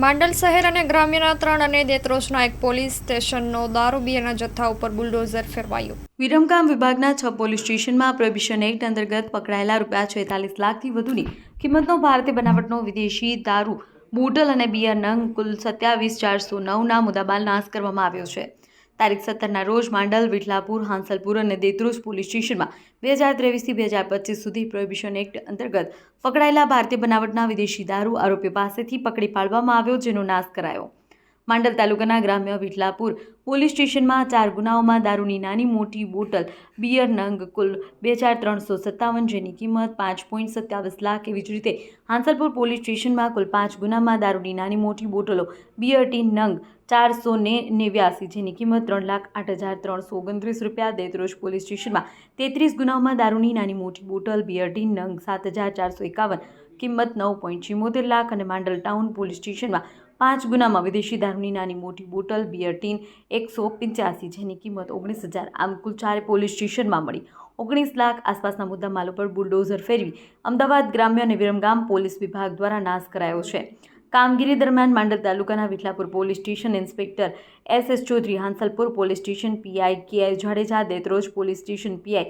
માંડલ શહેર અને ગ્રામ્યના 3 અને દેત્રોજના એક પોલીસ સ્ટેશનનો દારૂ બિયરના જથ્થા ઉપર બુલડોઝર ફેરવાયું। વિરમગામ વિભાગના 6 પોલીસ સ્ટેશનમાં પ્રોહિબિશન એક્ટ અંતર્ગત પકડાયેલા ₹46 લાખથી વધુની કિંમતનો ભારતીય બનાવટનો વિદેશી દારૂ બોટલ અને બિયર નંગ કુલ 27,409ના મુદ્દામાલ નાશ કરવામાં આવ્યો છે। તારીખ 17ના રોજ માંડલ, વિઠલાપુર, હાંસલપુર અને દેત્રોજ પોલીસ સ્ટેશનમાં 2023થી 2025 સુધી પ્રોહિબિશન એક્ટ અંતર્ગત પકડાયેલા ભારતીય બનાવટના વિદેશી દારૂ આરોપીઓ પાસેથી પકડી પાડવામાં આવ્યો, જેનો નાશ કરાયો। માંડલ તાલુકાના ગ્રામ્ય વિઠલાપુર પોલીસ સ્ટેશનમાં 4 ગુનાઓમાં દારૂની નાની મોટી બોટલ બિયર નંગ કુલ 2,357, જેની કિંમત 5.27 લાખ। એવી જ રીતે હાંસલપુર પોલીસ સ્ટેશનમાં કુલ 5 ગુનામાં દારૂની નાની મોટી બોટલો બિયર ટીન નંગ 489, જેની કિંમત ₹3,08,329। દેત્રોજ પોલીસ સ્ટેશનમાં 33 ગુનાઓમાં દારૂની નાની મોટી બોટલ બિયર ટીન નંગ 7,451, કિંમત ₹9.74 લાખ અને માંડલ ટાઉન પોલીસ સ્ટેશનમાં 5 ગુનામાં વિદેશી દારૂની નાની મોટી બોટલ બિયર ટીન 185, જેની કિંમત ₹19,000। આમ કુલ 4 પોલીસ સ્ટેશનમાં મળી 19 લાખ આસપાસના મુદ્દામાલ પર બુલડોઝર ફેરવી અમદાવાદ ગ્રામ્ય અને વિરમગામ પોલીસ વિભાગ દ્વારા નાશ કરાયો છે। કામગીરી દરમિયાન માંડલ તાલુકાના Vithlapur police station inspector SS Chaudhari, Hansalpur police station PI KI Jadeja, Detroj police station PI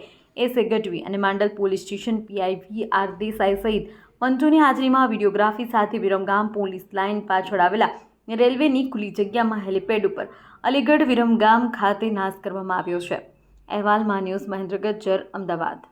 SA Gadhvi અને Mandal police station PI VR Desai સહિત પંચોની હાજરીમાં વિડીયોગ્રાફી સાથે વિરમગામ પોલીસ લાઇન પાછળ આવેલા રેલવેની ખુલ્લી જગ્યામાં હેલીપેડ ઉપર અલીગઢ વિરમગામ ખાતે નાશ કરવામાં આવ્યો છે। અહેવાલ માં ન્યૂઝ મહેન્દ્ર ગજ્જર, અમદાવાદ।